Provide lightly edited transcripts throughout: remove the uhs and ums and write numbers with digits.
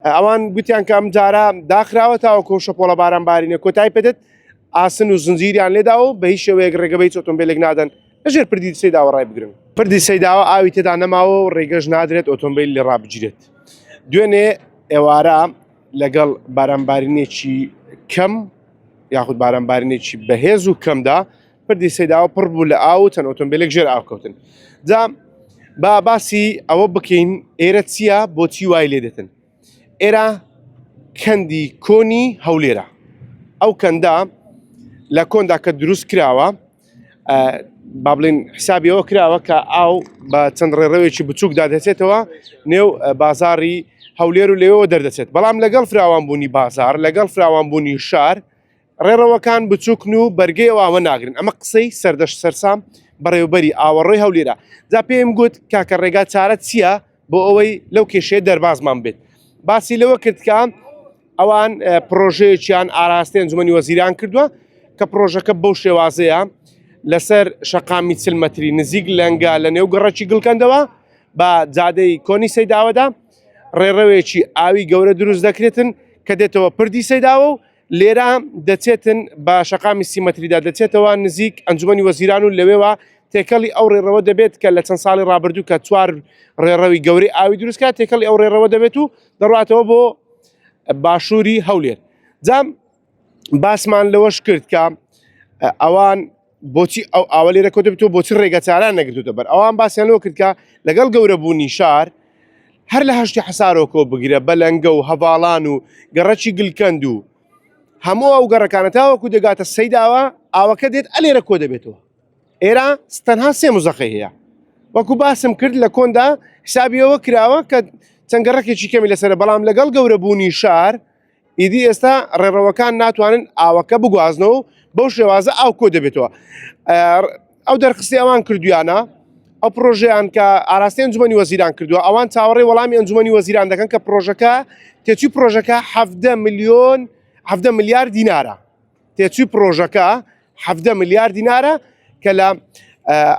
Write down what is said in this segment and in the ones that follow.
ئەوان گوتیان کە ئەم جارە داخراوە تاوەکو شەپۆڵە بارانبارینە کۆتای پێدێت ئاسن و زنجیریان لێدا و بە هیچ شێوەیەک ڕێگەبەی ئۆتۆمبیلێک نادەن لەژێر پردی سەیداوە ڕای بگرن. پردی سەیداوە ئاوی تێدا نەماوە و ڕێگەش نادرێت ئۆتۆمبیل لێ ڕابگیرێت. دوێنێ ئێوارە لەگەڵ بارانبارینێکی کەم یاخود بارانبارینێکی بەهێز و کەمدا پردی سەیداوە پڕ بوو لە ئاو چەند ئۆتۆمبیلێک ژێر ئاوکەوتن. جا با باسی ئەوە بکەین ئێرە چییە بۆچی وای لێ دێتن. ئێرە کەندی کۆنی هەولێرە. ئەو کەندا لە کۆندا کە دروست کراوە با بڵێن حسابیەوە کراوە کە ئاو بە چەند ڕێڕەوێکی بچووکدا دەچێتەوە نێو بازاری هەولێر و لێەوە دەردەچێت. بەڵام لەگەڵ فراوانبوونی بازار لەگەڵ فراوانبوونی شار ڕێڕەوەکان بچووکن و بەرگەی ئەوە ناگرن. ئەمە قسەی سەردەشت سەرسام بەڕێوەبەری ئاوەڕۆی هەولێرە. جا پێم گوت کاکە ڕێگا چارە چییە بۆ ئەوەی لەو کێشەیە دەربازمان بێت. باسی لەوە کرد کە ئەوان پرۆژەیەکیان ئاراستەی ئەنجومەنی وەزیران کردووە کە پرۆژەکە بەو شێوازەیە لەسەر شەقامی 40 مەتری نزیک لەنگا لە نێو گەڕەکی گڵکەندەوە بە جادەی کۆنی سەیداوەدا ڕێڕەوێکی ئاوی گەورە دروست دەکرێتن کە دێتەوە پردی سەیداوە و لێرە دەچێتن بە شەقامی 30 مەتریدا دەچێتەوە نزیک ئەنجومەنی وەزیران و لەوێوە تێکەڵی ئەو ڕێڕەوە دەبێت کە لە چەند ساڵی ڕابردوو کە 4 ڕێڕەوی گەورەی ئاوی دروستکات تێکەڵی ئەو ڕێڕەوە دەبێت و دەڕاتەوە بۆ باشووری هەولێر. جام باسمان لەوەش کرد کە ئەوان بۆچی ئەو ئاوە لێرە کۆ دەبێتەوە بۆچی ڕێگە چاران نەگرتوتە بەر ئەوان باسییان لەوە کرد کە لەگەڵ گەورە بوونی شار هەر لە هەشتی حەسارۆکۆ بگرە بەلەنگە و هەواڵان و گەڕەکی گلکەند و هەموو ئەو گەڕەکانە تاوەکو دەگاتە سەیداوە ئاوەکە دێت ئەلێرە کۆ دەبێتەوە. ئێرە تەنها 3 مزەخی هەیە. وەکو باسم کرد لە کۆندا حسابیەوە کراوە کە چەند گەڕەکێکی کەمی لەسەر بەڵام لەگەڵ گەورە بوونی شار ئیدی ئێستا ڕێڕەوەکان ناتوانن ئاوەکە بگوازنەوە و بەو شێوازە ئاو کۆ دەبێتەوە. ئەو دەرخستی ئەوان کردویانە ئەو پرۆژەیان کە ئاراستەی ئەنجومەنی وەزیران کردووە ئەوان چاوەڕێی وەڵامی ئەنجومەنی وەزیران دەکەن کە پرۆژەکە تێچووی پرۆژەکە 7 ملیار دینارە. تێچووی پرۆژەکە 7 ملیار دینارە کە لە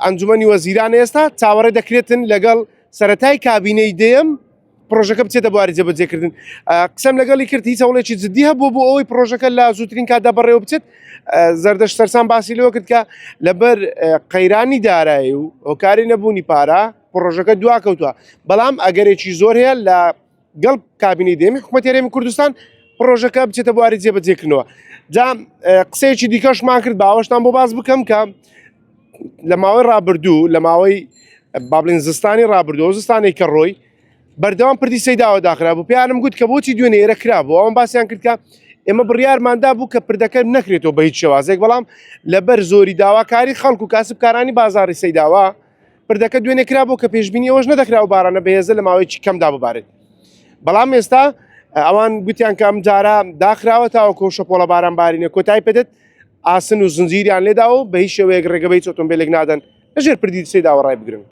ئەنجومەنی وەزیران ئێستا چاوەڕێ دەکرێتن لەگەڵ سەرەتای کابینەی دێم پرۆژەکە بچێتە بواری جێبەجێکردن. قسەم لەگەڵی کرد هیچ هەوڵێکی جددی هەبوو بۆ ئەوەی پرۆژەکە لە زووترین کاتدا بەڕێوە بچێت. زەردەشت سەرسام باسی لەوە کرد کە لەبەر قەیرانی دارایی و هۆکاری نەبوونی پارە پرۆژەکە دواکەوتووە. بەڵام ئەگەرێکی زۆر هەیە لە گەڵ کابینەی دێمی حکوومەتی هەرێمی کوردستان پرۆژەکە بچێتە بواری جێبەجێکردنەوە. جا قسەیەکی دیکەشمان کرد باوەشتان بۆ باز بکەم کە لە ماوەی ڕابردوو لە ماوەی با بڵێن زستانی ڕابردووە زستانێک کە ڕۆی بەردەوام پردی سەیداوە داخرا بوو. پێیانم گوت کە بۆچی دوێنێ ئێرە کرابوو. ئەوان باسییان کرد کە ئێمە بڕیارماندا بوو کە پردەکە نەکرێتەوە بە هیچ شێوازێک بەڵام لەبەر زۆری داواکاری خەڵک و کاسبکارانی بازاری سەیداوە پردەکە دوێنێ کرابوو کە پێشبینی ئەوەش نەدەکرا و بارانە بەهێزە لە ماوەیەکی کەمدا ببارێت. بەڵام ئێستا ئەوان گوتیان کە ئەم جارە داخراوە تاوەکو شەپۆڵە بارانبارینە کۆتای پێدێت ئاسن و زنجیریان لێدا و بە هیچ شێوەیەک ڕێگەبەی ئۆتۆمبیلێک نادەن لەژێر پردی سەیداوە ڕای بگرن.